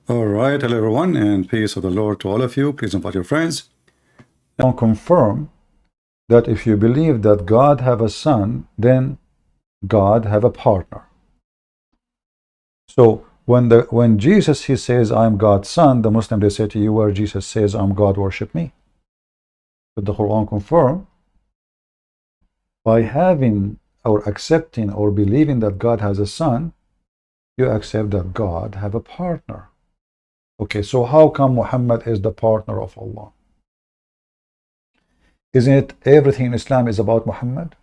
All right, hello everyone, and peace of the Lord to all of you. Please invite your friends. And confirm that if you believe that God have a son, then God have a partner. So when Jesus he says I'm God's son, the Muslim they say to you, where Jesus says I'm God, worship me. But the Quran confirm by having or accepting or believing that God has a son, you accept that God have a partner. Okay, so how come Muhammad is the partner of Allah? Isn't it everything in Islam is about Muhammad?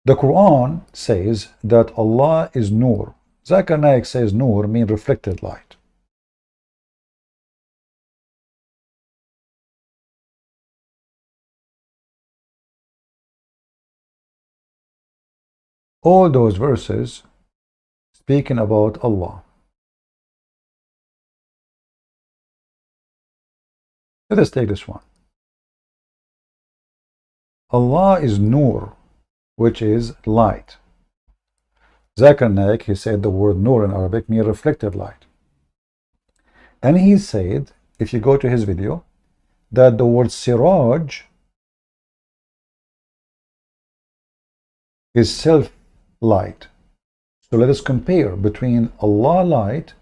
The Quran says that Allah is Nur. Zakir Naik says Nur means reflected light. All those verses speaking about Allah. Let us take this one. Allah is Nur, which is light. Zakir Naik, he said the word Nur in Arabic means reflected light. And he said, if you go to his video, that the word Siraj is self-light. So let us compare between Allah light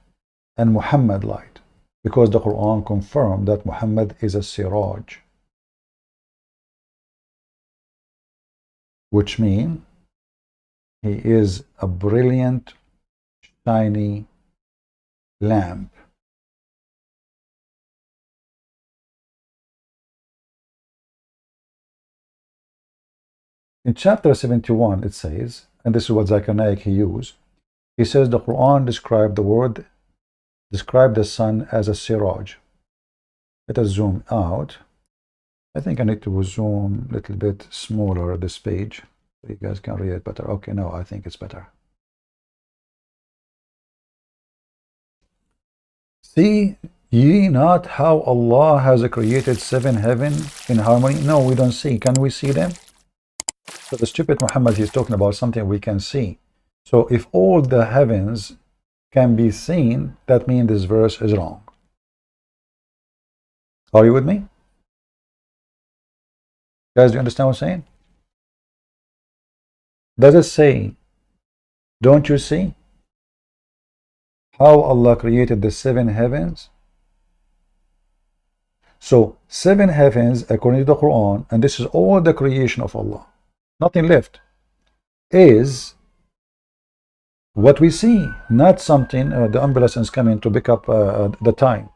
and Muhammad light, because the Quran confirmed that Muhammad is a Siraj, which means he is a brilliant, shiny lamp. In chapter 71 it says, and this is what Zakir Naik he used, he says the Quran described the sun as a siraj. Let us zoom out. I think I need to zoom a little bit smaller this page so you guys can read it better. Okay, no, I think it's better. See ye not how Allah has created 7 heavens in harmony? No, we don't see. Can we see them? So the stupid Muhammad, he's talking about something we can see. So if all the heavens can be seen, that means this verse is wrong. Are you with me? Guys, do you understand what I'm saying? Does it say, don't you see how Allah created the 7 heavens? So 7 heavens, according to the Quran, and this is all the creation of Allah, nothing left, is what we see, not something the ambulance is coming to pick up the time.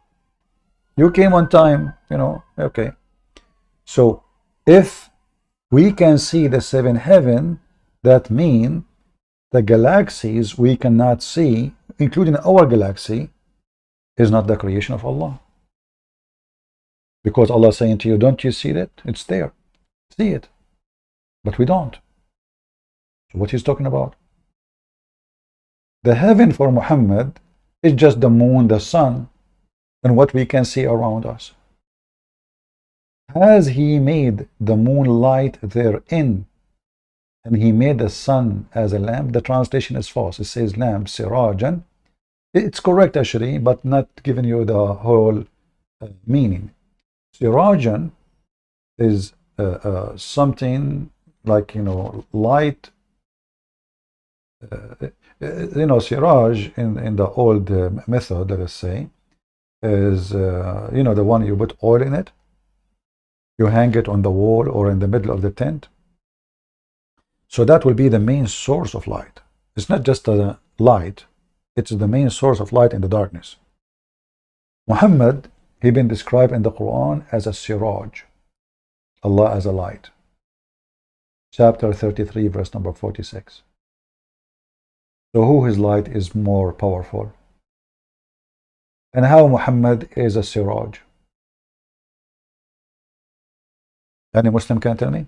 You came on time, okay. So if we can see the 7 heaven, that means the galaxies we cannot see, including our galaxy, is not the creation of Allah. Because Allah is saying to you, don't you see that? It's there. See it. But we don't. So what he's talking about? The heaven for Muhammad is just the moon, the sun, and what we can see around us. Has he made the moonlight therein, and he made the sun as a lamp? The translation is false. It says lamp, sirajan. It's correct actually, but not giving you the whole meaning. Sirajan is something like, light. Siraj in the old method, let us say, is the one you put oil in it, you hang it on the wall or in the middle of the tent. So that will be the main source of light. It's not just a light, it's the main source of light in the darkness. Muhammad, he been described in the Quran as a siraj, Allah as a light. Chapter 33, verse number 46. So who his light is more powerful? And how Muhammad is a siraj? Any Muslim can tell me?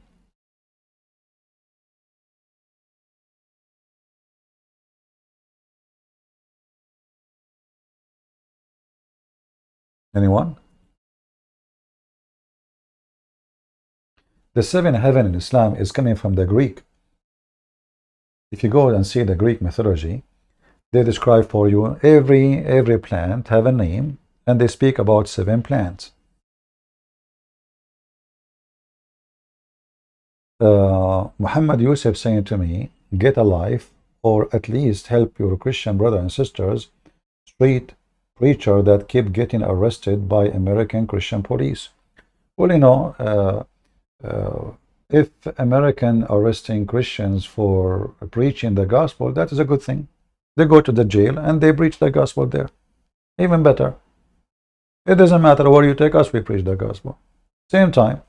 Anyone? The 7 heaven in Islam is coming from the Greek. If you go and see the Greek mythology, They describe for you every plant have a name, and they speak about 7 plants. Muhammad Yusuf saying to me, get a life, or at least help your Christian brother and sisters, street preacher that keep getting arrested by American Christian police. Well, if American arresting Christians for preaching the gospel, that is a good thing. They go to the jail and they preach the gospel there. Even better. It doesn't matter where you take us, we preach the gospel. Same time.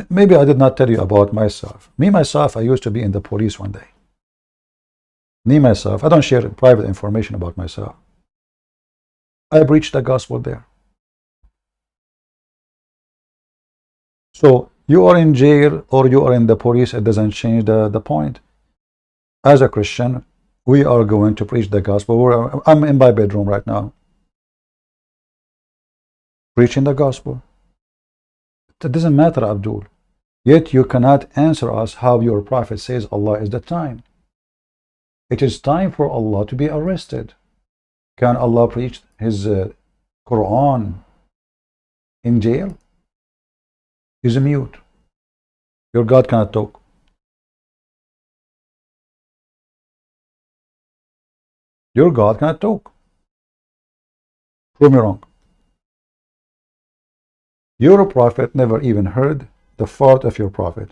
Maybe I did not tell you about myself. Myself, I used to be in the police one day. Myself, I don't share private information about myself. I preached the gospel there. So you are in jail or you are in the police, it doesn't change the point. As a Christian, we are going to preach the gospel. I'm in my bedroom right now, preaching the gospel. It doesn't matter, Abdul. Yet you cannot answer us how your prophet says Allah is the time. It is time for Allah to be arrested. Can Allah preach his Quran in jail? He's a mute. Your God cannot talk. Your God cannot talk. Prove me wrong. Your prophet never even heard the fart of your prophet.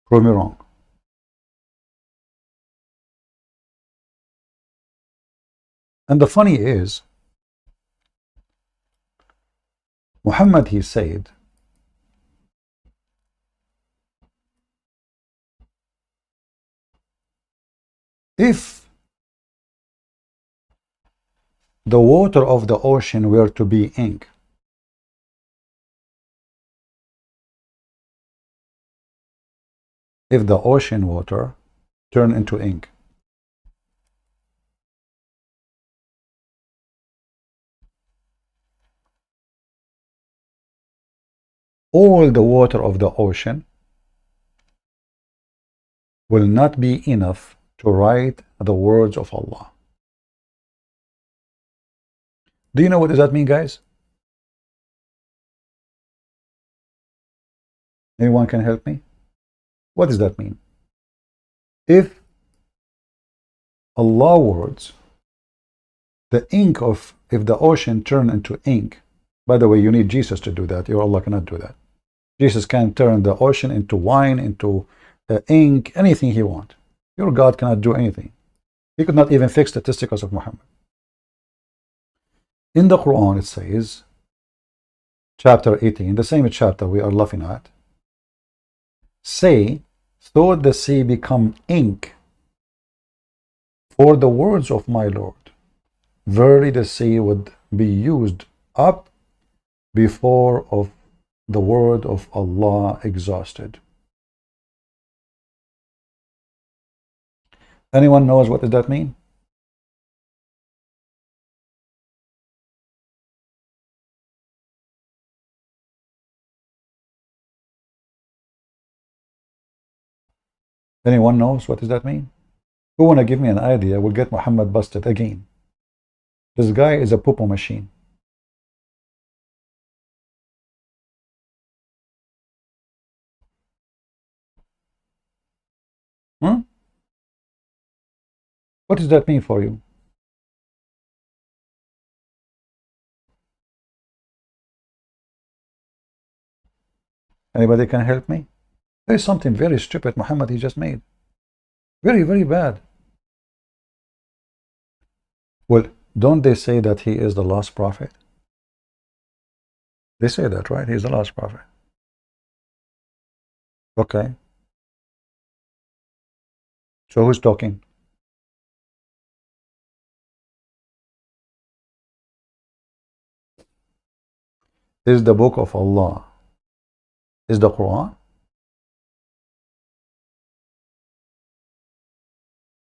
Prove me wrong. And the funny is, Muhammad, he said, if the water of the ocean were to be ink, if the ocean water turn into ink, all the water of the ocean will not be enough to write the words of Allah. Do you know what does that mean, guys? Anyone can help me? What does that mean? If Allah words, the ink of, if the ocean turn into ink, by the way, you need Jesus to do that. Your Allah cannot do that. Jesus can turn the ocean into wine, into ink, anything he wants. Your God cannot do anything. He could not even fix the testicles of Muhammad. In the Quran it says, chapter 18, the same chapter we are laughing at, say, though the sea become ink for the words of my Lord, verily the sea would be used up before of the word of Allah exhausted. Anyone knows what does that mean? Anyone knows what does that mean? Who wanna give me an idea will get Muhammad busted again. This guy is a poo-poo machine. What does that mean for you? Anybody can help me? There is something very stupid Muhammad he just made. Very, very bad. Well, don't they say that he is the last prophet? They say that, right? He's the last prophet. Okay. So who's talking? Is the book of Allah, is the Quran?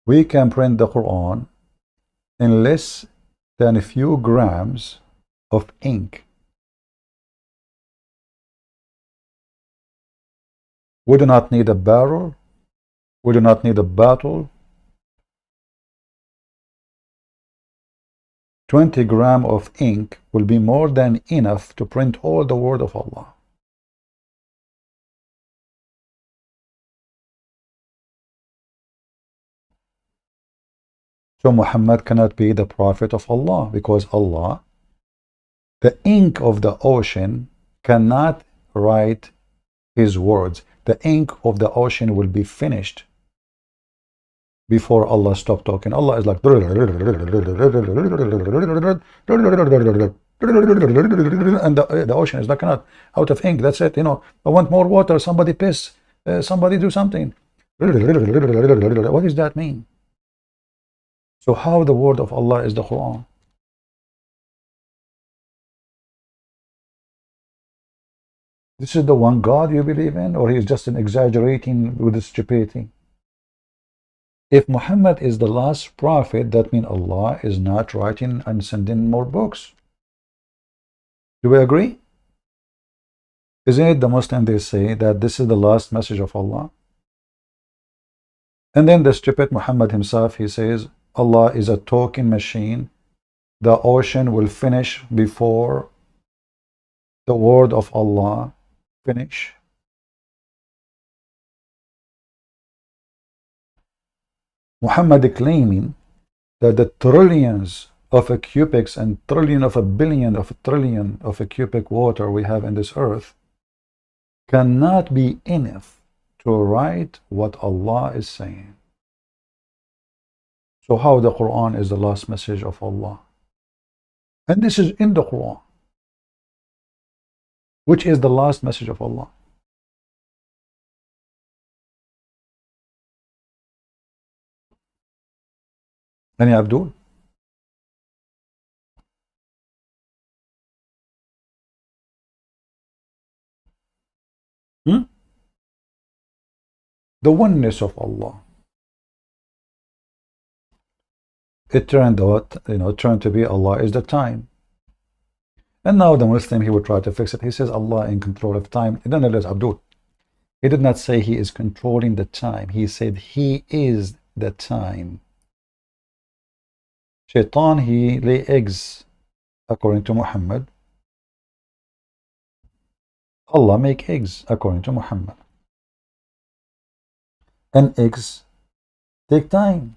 We can print the Quran in less than a few grams of ink. We do not need a barrel. We do not need a bottle. 20 grams of ink will be more than enough to print all the word of Allah. So Muhammad cannot be the prophet of Allah, because Allah, the ink of the ocean, cannot write his words. The ink of the ocean will be finished before Allah stopped talking. Allah is like, and the ocean is like, not out of ink. That's it. I want more water. Somebody piss. Somebody do something. What does that mean? So how the word of Allah is the Quran? This is the one God you believe in, or he is just an exaggerating with his stupidity? If Muhammad is the last prophet, that means Allah is not writing and sending more books. Do we agree? Isn't it the Muslim, they say that this is the last message of Allah? And then the stupid Muhammad himself, he says, Allah is a talking machine. The ocean will finish before the word of Allah finish. Muhammad claiming that the trillions of a cubics and trillion of a billion of a trillion of a cubic water we have in this earth cannot be enough to write what Allah is saying. So how the Quran is the last message of Allah? And this is in the Quran, which is the last message of Allah. Any Abdul? The oneness of Allah. It turned out, turned to be Allah is the time. And now the Muslim, he would try to fix it. He says Allah in control of time. No, Abdul. He did not say he is controlling the time. He said he is the time. Shaitan, he lay eggs, according to Muhammad. Allah make eggs, according to Muhammad. And eggs take time,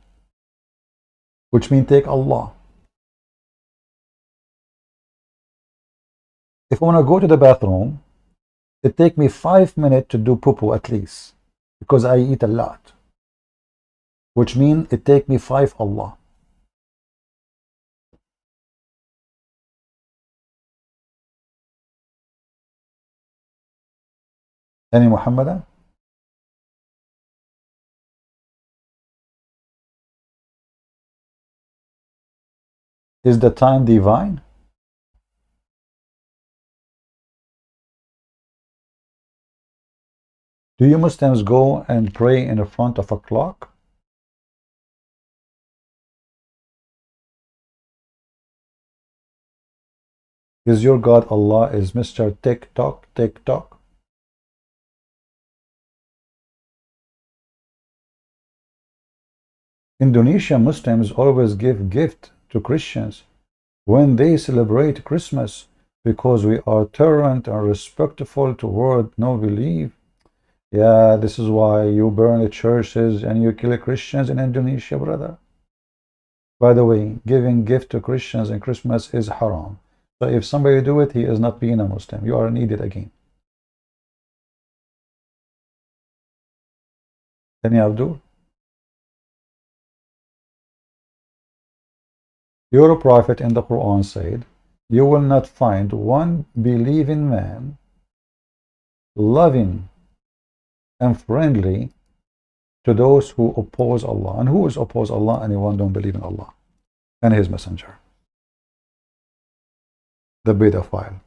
which means take Allah. If I want to go to the bathroom, it takes me 5 minutes to do poo-poo at least, because I eat a lot, which means it takes me 5 Allah. Any Muhammadan? Is the time divine? Do you Muslims go and pray in the front of a clock? Is your God Allah is Mr. Tick-tock, tick-tock? Indonesian Muslims always give gift to Christians when they celebrate Christmas, because we are tolerant and respectful toward no belief. Yeah, this is why you burn the churches and you kill Christians in Indonesia, brother. By the way, giving gift to Christians in Christmas is haram. So if somebody do it, he is not being a Muslim. You are an idiot again. Any Abdul? Your prophet in the Quran said, you will not find one believing man loving and friendly to those who oppose Allah. And who is oppose Allah? Anyone don't believe in Allah and his messenger. The pedophile.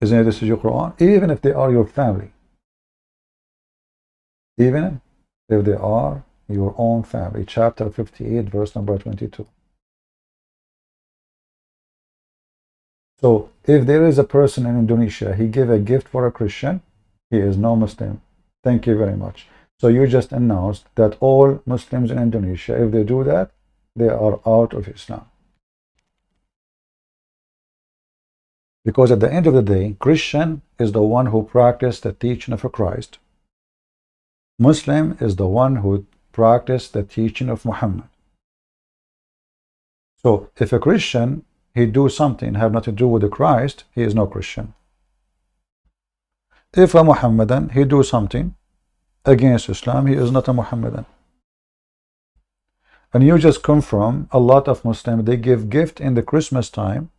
Isn't it this is your Quran? Even if they are your family. Even if they are your own family. Chapter 58, verse number 22. So if there is a person in Indonesia, he gave a gift for a Christian, he is no Muslim. Thank you very much. So you just announced that all Muslims in Indonesia, if they do that, they are out of Islam. Because at the end of the day, Christian is the one who practiced the teaching of Christ. Muslim is the one who practiced the teaching of Muhammad. So if a Christian, he do something have nothing to do with the Christ, he is no Christian. If a Muhammadan, he do something against Islam, he is not a Muhammadan. And you just come from a lot of Muslims, they give gift in the Christmas time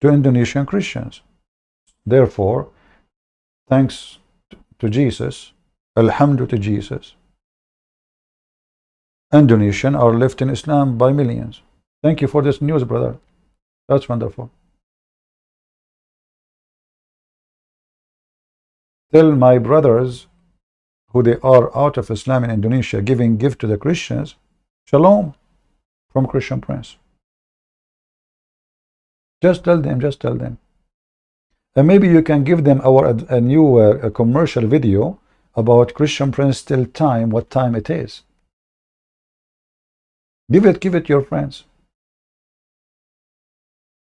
to Indonesian Christians. Therefore, thanks to Jesus, alhamdulillah to Jesus, Indonesians are left in Islam by millions. Thank you for this news, brother. That's wonderful. Tell my brothers who they are out of Islam in Indonesia giving gift to the Christians, shalom from Christian Prince. Just tell them, just tell them. And maybe you can give them a new commercial video about Christian Prince till time, what time it is. Give it your friends.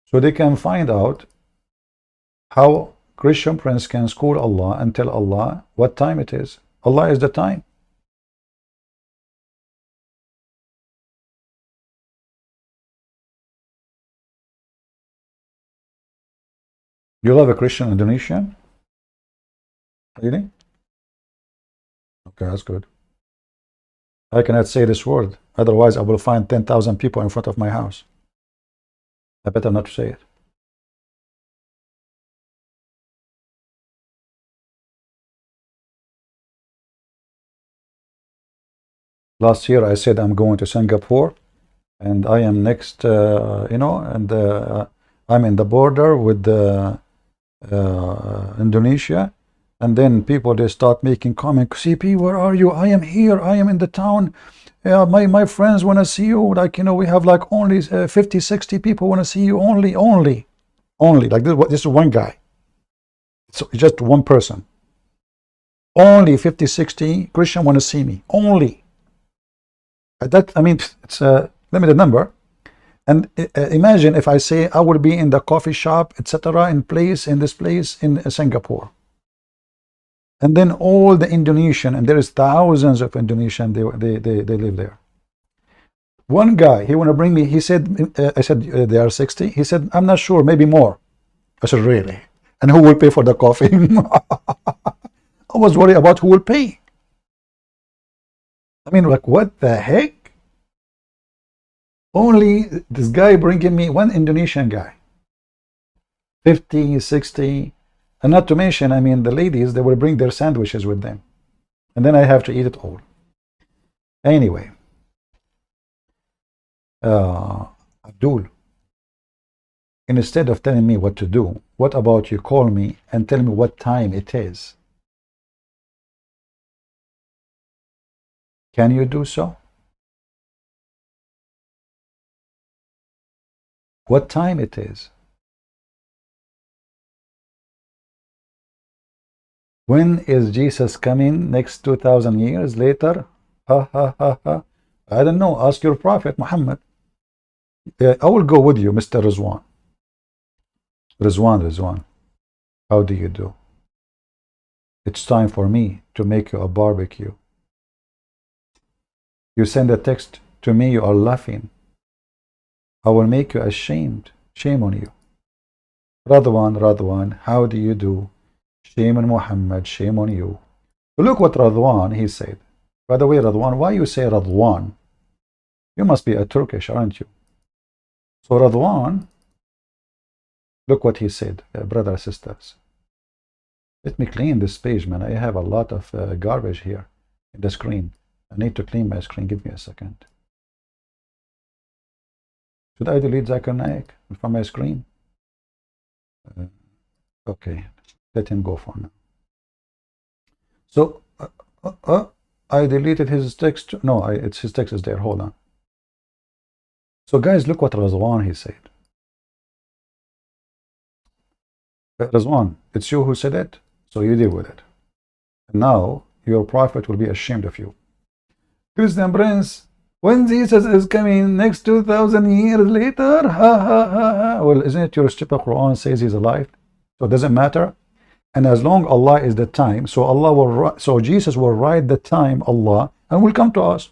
So they can find out how Christian Prince can school Allah and tell Allah what time it is. Allah is the time. You love a Christian Indonesian? Really? Okay, that's good. I cannot say this word, otherwise I will find 10,000 people in front of my house. I better not say it. Last year I said I'm going to Singapore, and I am next, and I'm in the border with Indonesia, and then people, they start making comments. CP, where are you? I am here. I am in the town. My friends want to see you. Like, we have like only 50, 60 people want to see you. Only. Like this is one guy. So it's just one person. Only 50, 60 Christian want to see me. Only. That, I mean, it's a limited number. And imagine if I say I will be in the coffee shop, etc., in this place in Singapore. And then all the Indonesian, and there is thousands of Indonesian, they live there. One guy, he want to bring me, he said, I said, they are 60. He said, I'm not sure, maybe more. I said, really? And who will pay for the coffee? I was worried about who will pay. I mean, like, what the heck? Only this guy bringing me one Indonesian guy. 50, 60. And not to mention, I mean, the ladies, they will bring their sandwiches with them. And then I have to eat it all. Anyway. Abdul, instead of telling me what to do, what about you call me and tell me what time it is? Can you do so? What time it is? When is Jesus coming? Next 2,000 years later? Ha ha ha ha. I don't know. Ask your prophet Muhammad. I will go with you, Mr. Rizwan. Rizwan. How do you do? It's time for me to make you a barbecue. You send a text to me, you are laughing. I will make you ashamed. Shame on you. Radwan, how do you do? Shame on Muhammad, shame on you. Look what Radwan, he said. By the way, Radwan, why you say Radwan? You must be a Turkish, aren't you? So Radwan, look what he said, brothers, sisters. Let me clean this page, man. I have a lot of garbage here in the screen. I need to clean my screen. Give me a second. Should I delete Zakir Naik from my screen? Okay, let him go for now. So, I deleted his text. No, his text is there. Hold on. So guys, look what Razwan he said. Razwan, it's you who said it, so you deal with it. And now your prophet will be ashamed of you. Christian Prince, when Jesus is coming next 2,000 years later, ha ha ha ha. Well, isn't it your stupid Quran says he's alive? So it doesn't matter. And as long Allah is the time, so Jesus will write the time Allah and will come to us.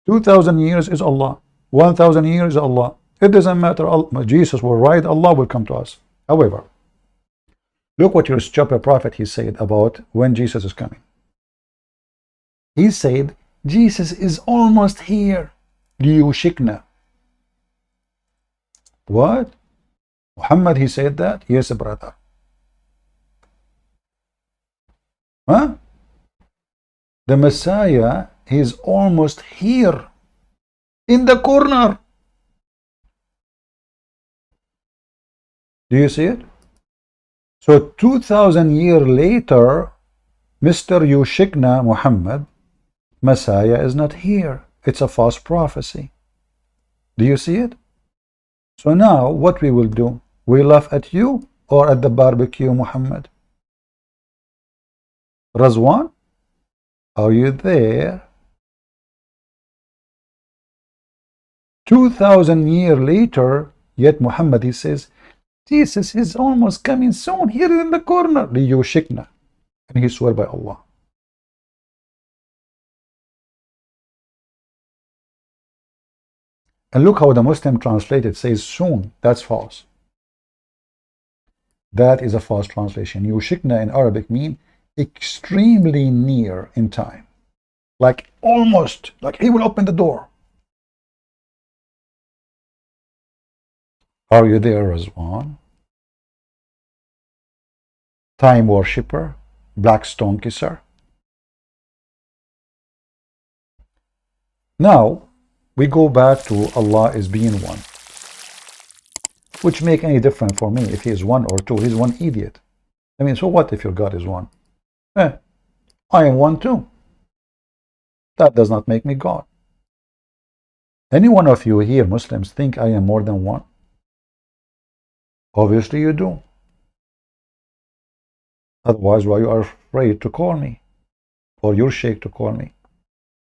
2,000 years is Allah. 1,000 years is Allah. It doesn't matter. Jesus will write, Allah will come to us. However, look what your stupid prophet he said about when Jesus is coming. He said, Jesus is almost here. ليوشكنا. What? Muhammad he said that? Yes, brother. Huh? The Messiah is almost here. In the corner. Do you see it? So 2,000 years later, Mr. Yushikna Muhammad, Messiah is not here. It's a false prophecy. Do you see it? So now what we will do? We laugh at you or at the barbecue, Muhammad? Razwan, are you there? 2,000 years later, yet Muhammad he says, Jesus is almost coming soon, here in the corner. ليوشكنا. And he swear by Allah. And look how the Muslim translated says soon. That's false. That is a false translation. Yushikna in Arabic mean extremely near in time. Like almost, like he will open the door. Are you there, Razwan? Time worshipper, black stone kisser. Now, we go back to Allah is being one. Which make any difference for me if he is one or two. He's one idiot. I mean, so what if your God is one? I am one too. That does not make me God. Any one of you here, Muslims, think I am more than one? Obviously you do. Otherwise, why you are afraid to call me? Or your sheikh to call me?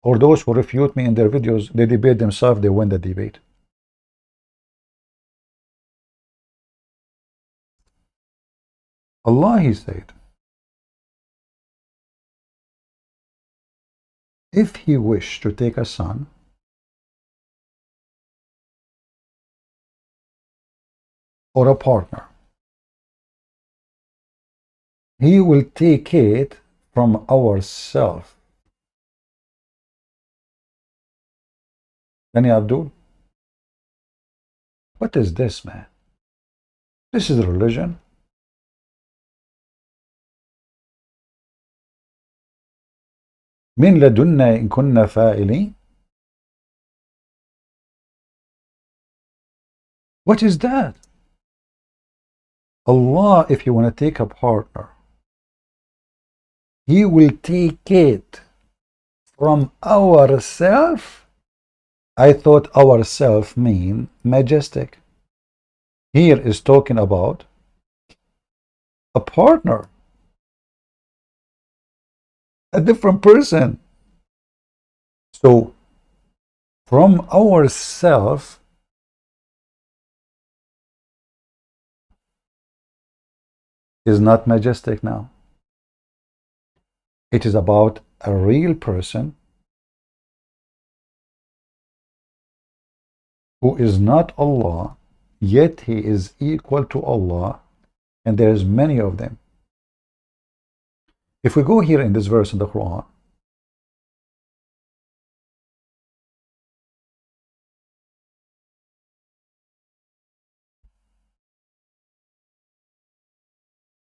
Or those who refute me in their videos, they debate themselves, they win the debate. Allah, he said, if he wished to take a son, or a partner, he will take it from ourselves. Danny Abdul, what is this, man? This is religion. من لدنا إن كنا فاعلين. What is that? Allah, if you want to take a partner, he will take it from ourself. I thought ourself mean majestic. Here is talking about a partner, a different person. So from ourself is not majestic now. It is about a real person who is not Allah, yet he is equal to Allah, and there is many of them. If we go here in this verse in the Quran,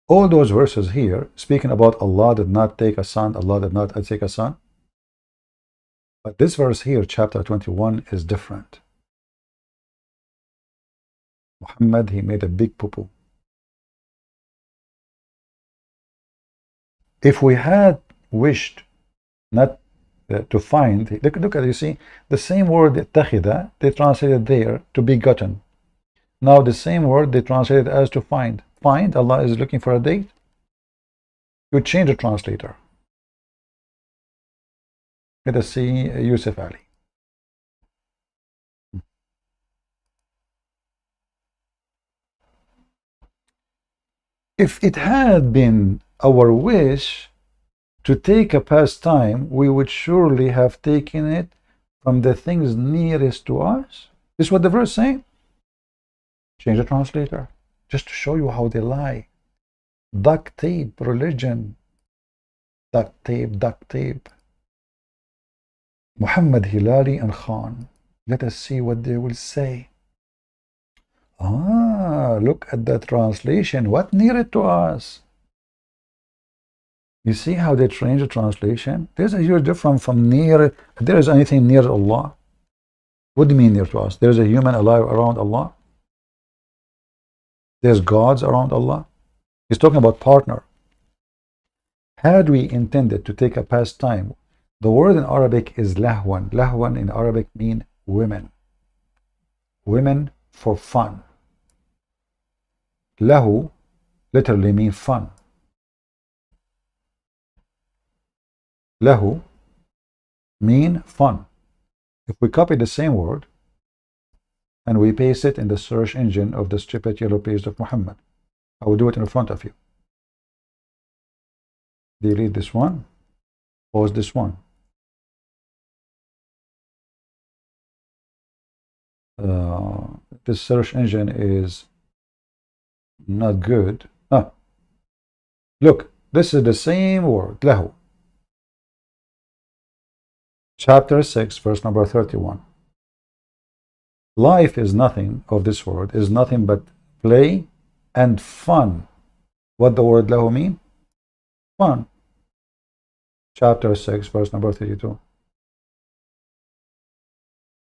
all those verses here speaking about Allah did not take a son, Allah did not take a son. But this verse here, chapter 21, is different. Muhammad, he made a big poo-poo. If we had wished not to find. Look at, you see, the same word اتخذ, they translated there to be gotten. Now the same word they translated as to find. Find, Allah is looking for a date. You change the translator. Let us see Yusuf Ali. If it had been our wish to take a pastime, we would surely have taken it from the things nearest to us. This is what the verse is saying. Change the translator, just to show you how they lie. Duct tape, religion. Duct tape, duct tape. Muhammad, Hilali, and Khan. Let us see what they will say. Ah, look at the translation. What near it to us? You see how they change the translation? There's a huge difference from near. If there is anything near Allah, what do you mean near to us? There's a human alive around Allah. There's gods around Allah. He's talking about partner. Had we intended to take a pastime, the word in Arabic is lahwan. Lahwan in Arabic mean women. Women for fun. Lahu literally mean fun. Lahu mean fun. If we copy the same word and we paste it in the search engine of the stupid yellow page of Muhammad, I will do it in front of you. Delete this one, pause this one. This search engine is not good. Look, this is the same word, lahu. Chapter 6, verse number 31. Life is nothing, of this word, is nothing but play and fun. What the word lahu mean? Fun. Chapter 6, verse number 32.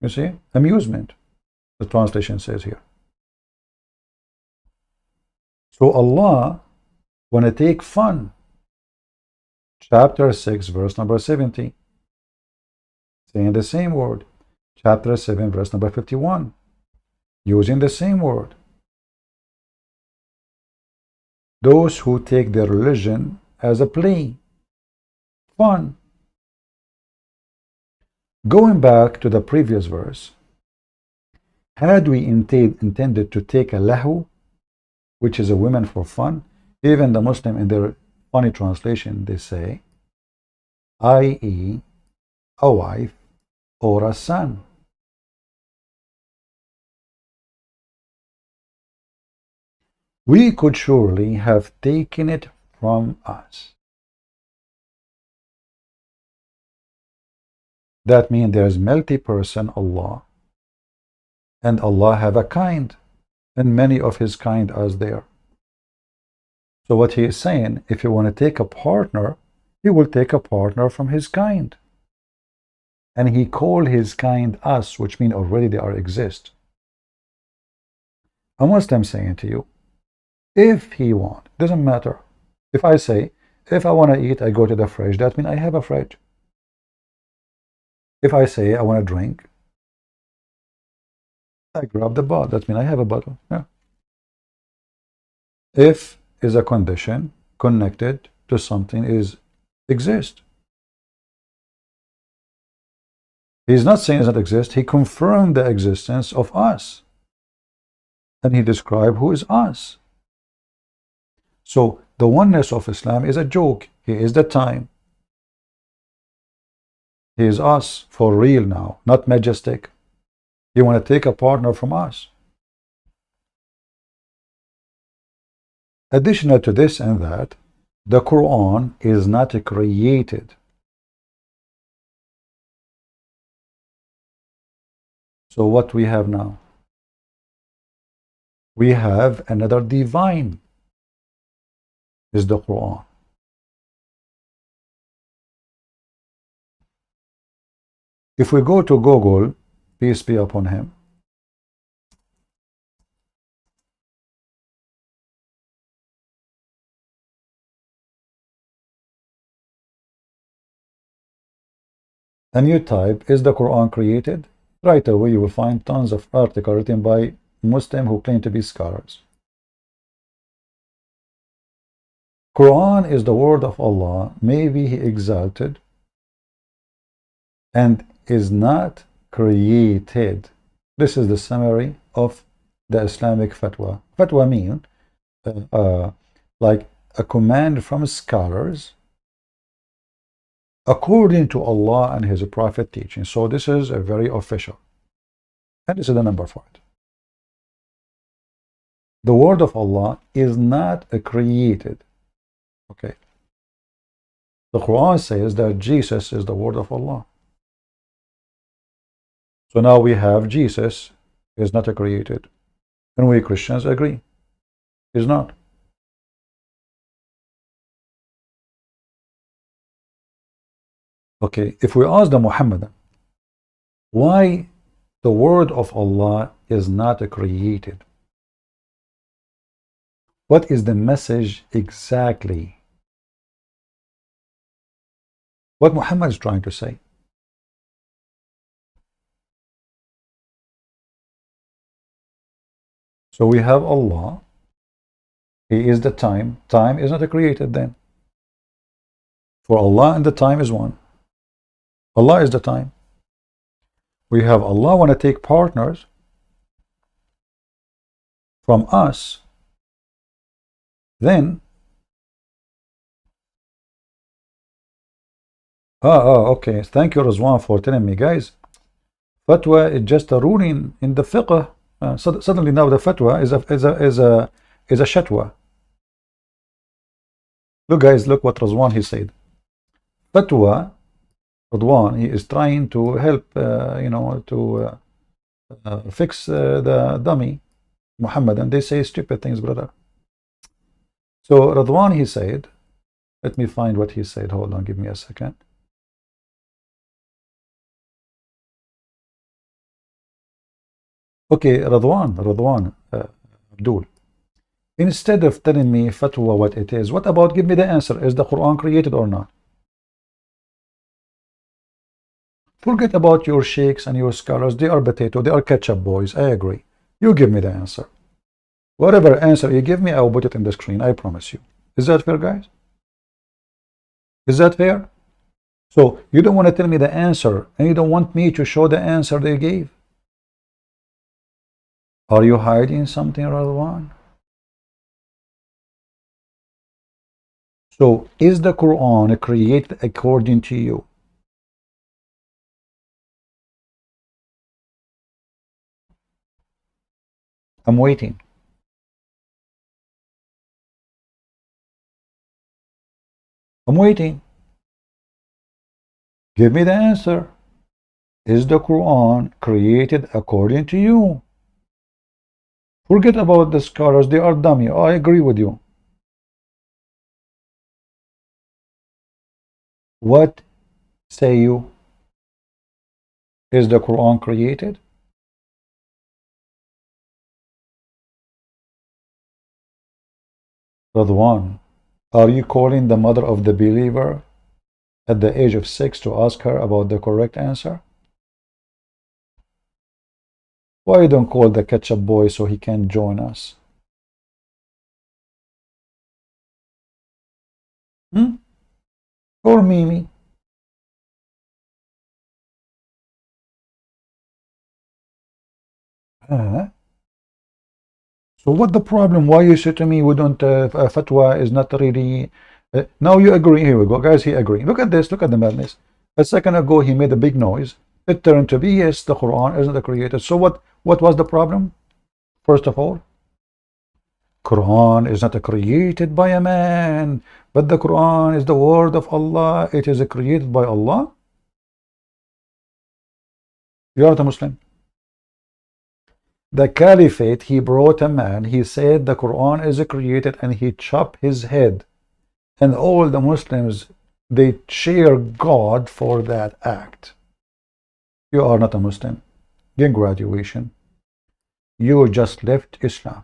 You see? Amusement, the translation says here. So Allah want to take fun. Chapter 6, verse number 70. Saying the same word. Chapter 7, verse number 51. Using the same word. Those who take their religion as a play. Fun. Going back to the previous verse. Had we intended to take a lahu, which is a woman for fun, even the Muslim in their funny translation, they say, i.e., a wife or a son. We could surely have taken it from us. That means there is multi-person Allah, and Allah have a kind, and many of his kind are there. So what he is saying, if you want to take a partner, he will take a partner from his kind. And he called his kind us, which means already they are exist. A Muslim saying to you, if he want, doesn't matter. If I say, if I want to eat, I go to the fridge, that means I have a fridge. If I say I want to drink, I grab the bottle, that means I have a bottle. Yeah. If is a condition connected to something is exist. He's not saying it doesn't exist, he confirmed the existence of us. And he described who is us. So the oneness of Islam is a joke. He is the time. He is us for real now, not majestic. You want to take a partner from us. Additional to this and that, the Quran is not created. So what we have now? We have another divine, is the Quran. If we go to Google, peace be upon him, and you type, is the Quran created? Right away you will find tons of articles written by Muslims who claim to be scholars. Quran is the word of Allah, may be He exalted, and is not created. This is the summary of the Islamic fatwa. Fatwa means like a command from scholars according to Allah and His Prophet teaching. So this is a very official, and this is the number for it. The word of Allah is not created. Okay. The Quran says that Jesus is the word of Allah. So now we have Jesus is not created, and we Christians agree is not. Okay, if we ask the Muhammadan why the word of Allah is not created, what is the message exactly? What Muhammad is trying to say? So we have Allah. He is the time. Time is not created then. For Allah and the time is one. Allah is the time. We have Allah want to take partners from us. Then okay. Thank you, Rizwan, for telling me, guys. Fatwa is just a ruling in the fiqh. Suddenly now the fatwa is a shatwa. Look, guys, look what Rizwan he said. Fatwa, Rizwan, he is trying to help, to fix the dummy, Muhammad, and they say stupid things, brother. So Rizwan, he said, let me find what he said. Hold on, give me a second. Okay, Radwan, Abdul. Instead of telling me fatwa what it is, what about give me the answer? Is the Quran created or not? Forget about your sheikhs and your scholars. They are potato. They are ketchup boys. I agree. You give me the answer. Whatever answer you give me, I will put it in the screen. I promise you. Is that fair, guys? Is that fair? So you don't want to tell me the answer, and you don't want me to show the answer they gave. Are you hiding something, Radwan? So is the Quran created according to you? I'm waiting. I'm waiting. Give me the answer. Is the Quran created according to you? Forget about the scholars. They are dummy. I agree with you. What say you? Is the Quran created? Radwan, are you calling the mother of the believer at the age of 6 to ask her about the correct answer? Why you don't call the ketchup boy so he can join us? Or Mimi? So what the problem? Why you say to me we don't fatwa is not really now you agree. Here we go, guys. He agree. Look at this. Look at the madness. A second ago he made a big noise. It turned to be yes, the Quran isn't the creator. So what was the problem? First of all, Quran is not created by a man, but the Quran is the word of Allah. It is created by Allah. You are the Muslim. The caliphate, he brought a man, he said the Quran is created, and he chopped his head. And all the Muslims, they cheer God for that act. You are not a Muslim. Get graduation. You just left Islam.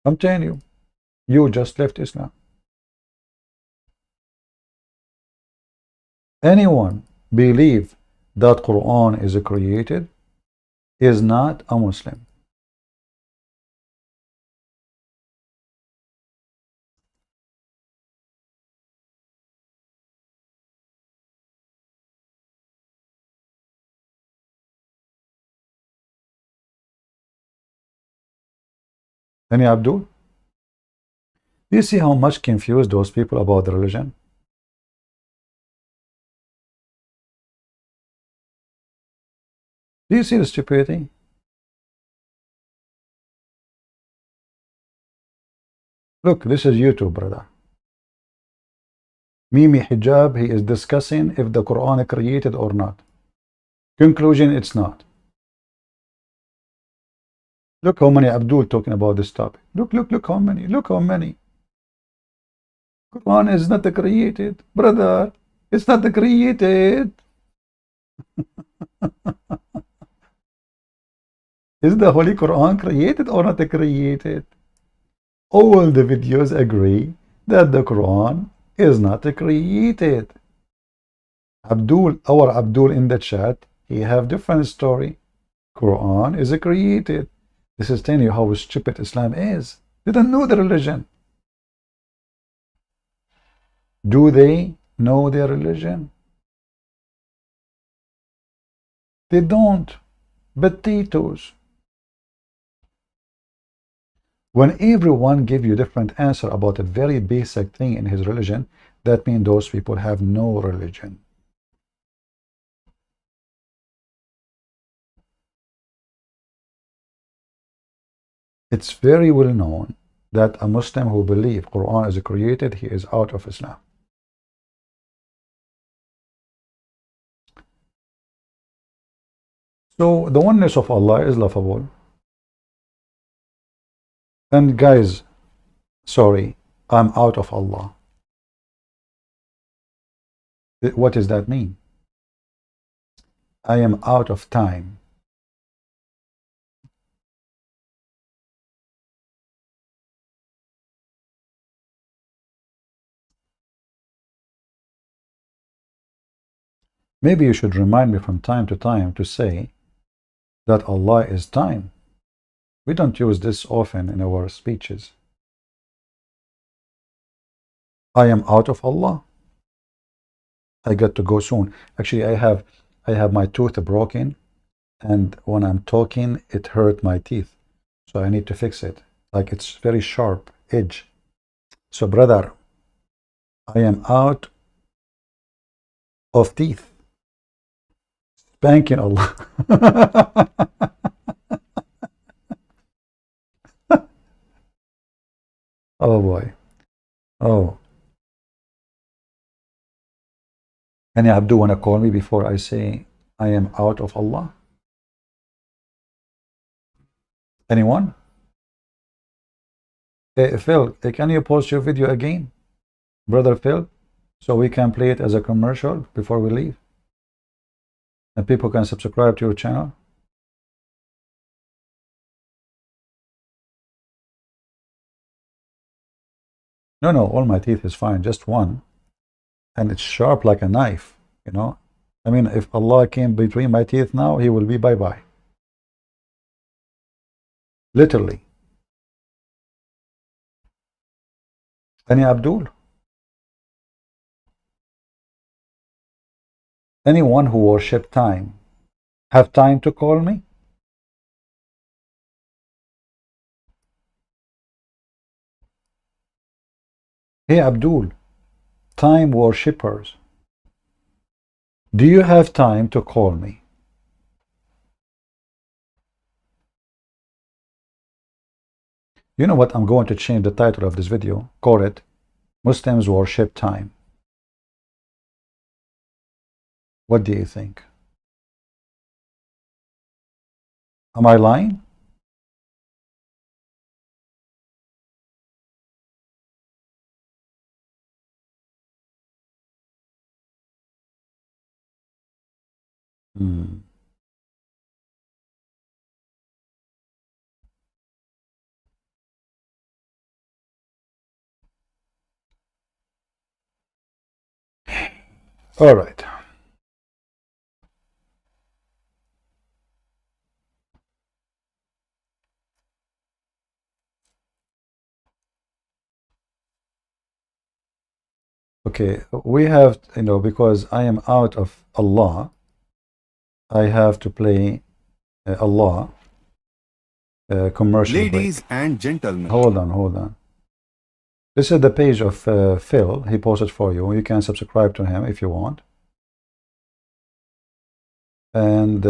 I'm telling you, you just left Islam. Anyone believe that Quran is created is not a Muslim. Any Abdul? Do you see how much confused those people about the religion? Do you see the stupidity? Look, this is YouTube, brother. Mimi Hijab, he is discussing if the Quran is created or not. Conclusion, it's not. Look how many Abdul talking about this topic. Look how many. Look how many. Quran is not created. Brother, it's not created. Is the Holy Quran created or not created? All the videos agree that the Quran is not created. Abdul, our Abdul in the chat, he have different story. Quran is created. This is telling you how stupid Islam is. They don't know the religion. Do they know their religion? They don't. Potatoes. When everyone give you different answer about a very basic thing in his religion, that means those people have no religion. It's very well known that a Muslim who believes Quran is created, he is out of Islam. So the oneness of Allah is laughable. And guys, sorry, I'm out of Allah. What does that mean? I am out of time. Maybe you should remind me from time to time to say that Allah is time. We don't use this often in our speeches. I am out of Allah. I got to go soon. Actually, I have my tooth broken, and when I'm talking, it hurt my teeth. So I need to fix it. Like it's very sharp edge. So brother, I am out of teeth. Spanking Allah. Oh boy. Oh. Any Abdu want to call me before I say I am out of Allah? Anyone? Phil, can you post your video again? Brother Phil? So we can play it as a commercial before we leave? And people can subscribe to your channel? No, all my teeth is fine. Just one. And it's sharp like a knife, you know? I mean, if Allah came between my teeth now, he will be bye-bye. Literally. Any Abdul? Anyone who worship time have time to call me? Hey Abdul, time worshippers, do you have time to call me? You know what? I'm going to change the title of this video. Call it Muslims Worship Time. What do you think? Am I lying? Hmm. All right. Okay, we have, because I am out of Allah, I have to play Allah commercial break. Ladies and gentlemen, Hold on. This is the page of Phil. He posted for you. You can subscribe to him if you want. And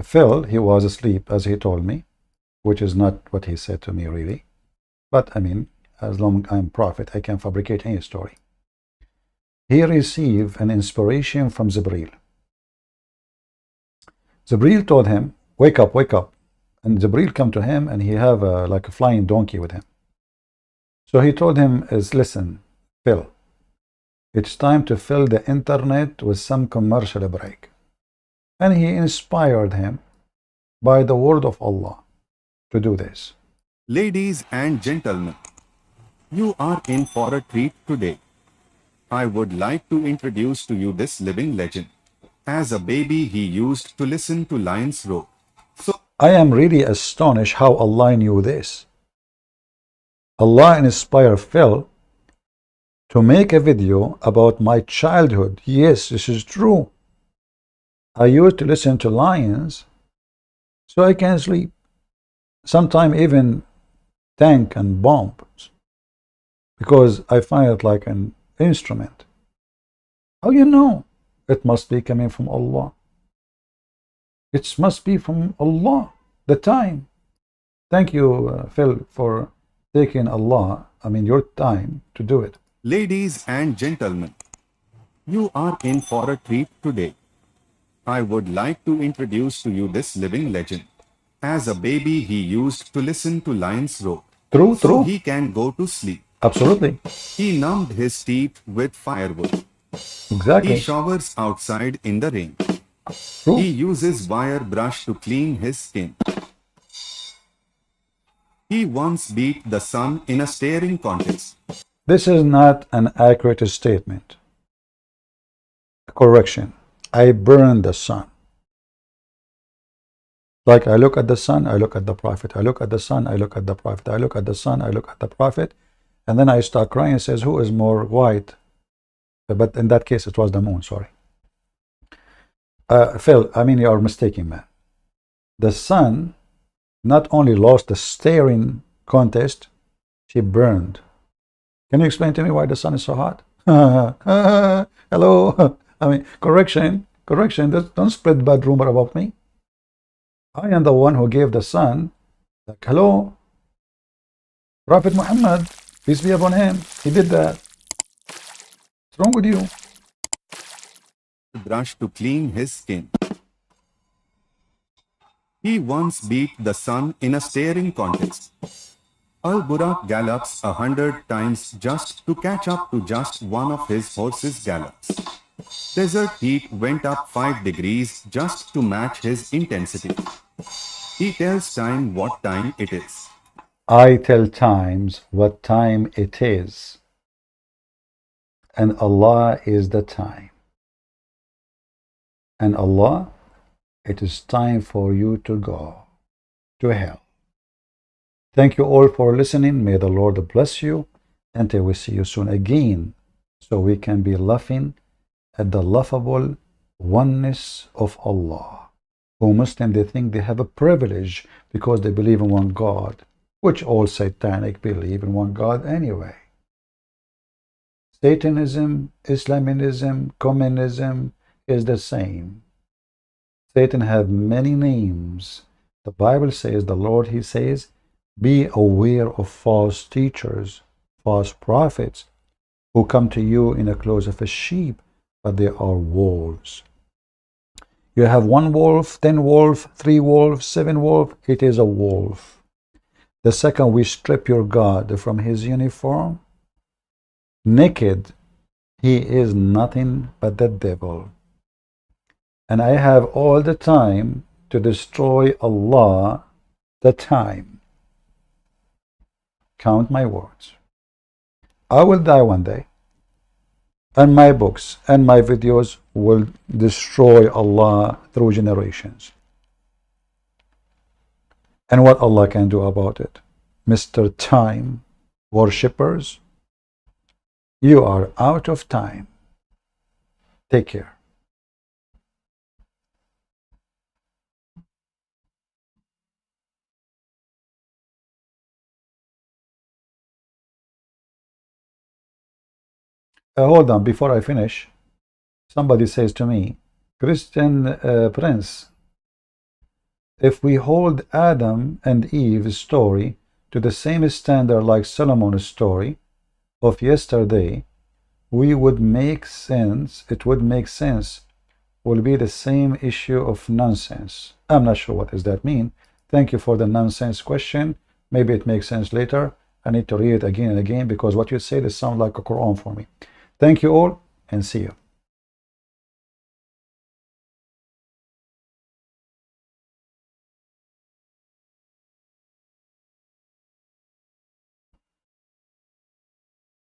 Phil, he was asleep, as he told me, which is not what he said to me, really. But, I mean, as long as I'm prophet, I can fabricate any story. He received an inspiration from Jibreel. Jibreel told him, wake up, wake up. And Jibreel come to him, and he have like a flying donkey with him. So he told him, listen, Phil, it's time to fill the internet with some commercial break. And he inspired him by the word of Allah to do this. ladies and gentlemen, you are in for a treat today. I would like to introduce to you this living legend. As a baby, he used to listen to lions roar. So I am really astonished how Allah knew this. Allah inspired Phil to make a video about my childhood. Yes, this is true. I used to listen to lions so I can sleep. Sometimes even tank and bombs, because I find it like an instrument. How you know? It must be coming from Allah. It must be from Allah. The time. Thank you, Phil, for taking your time to do it. ladies and gentlemen, you are in for a treat today. I would like to introduce to you this living legend. As a baby, he used to listen to lions roar. So True. he can go to sleep. Absolutely. He numbed his teeth with firewood. He Exactly. showers outside in the rain. True. He uses wire brush to clean his skin. He once beat the sun in a staring contest. This is not an accurate statement. Correction. I burn the sun. Like I look at the sun, I look at the prophet. I look at the sun, I look at the prophet. I look at the sun, I look at the prophet. And then I start crying and says, who is more white? But in that case, it was the moon, sorry. Phil, you are mistaken, man. The sun not only lost the staring contest, she burned. Can you explain to me why the sun is so hot? Hello? Correction. Don't spread bad rumor about me. I am the one who gave the sun, like, hello? Prophet Muhammad, peace be upon him. He did that. What's wrong with you? Brush to clean his skin. He once beat the sun in a staring contest. Al-Burak gallops 100 times just to catch up to just one of his horse's gallops. Desert heat went up 5 degrees just to match his intensity. He tells time what time it is. I tell times what time it is. And Allah is the time. And Allah, it is time for you to go to hell. Thank you all for listening. May the Lord bless you. Until we see you soon again, so we can be laughing at the laughable oneness of Allah. Who Muslims, they think they have a privilege because they believe in one God, which all satanic believe in one God anyway. Satanism, Islamism, communism is the same. Satan have many names. The Bible says, the Lord, he says, be aware of false teachers, false prophets, who come to you in the clothes of a sheep, but they are wolves. You have 1 wolf, 10 wolf, 3 wolf, 7 wolf, it is a wolf. The second we strip your God from his uniform, naked, he is nothing but the devil. And I have all the time to destroy Allah, the time. Count my words. I will die one day. and my books and my videos will destroy Allah through generations. And what Allah can do about it? Mr. Time worshippers, you are out of time. Take care. Hold on, before I finish, somebody says to me, Christian Prince, if we hold Adam and Eve's story to the same standard like Solomon's story of yesterday, we would make sense, it would make sense, will be the same issue of nonsense. I'm not sure what does that mean. Thank you for the nonsense question. Maybe it makes sense later. I need to read it again and again because what you say, it sounds like a Quran for me. Thank you all and see you.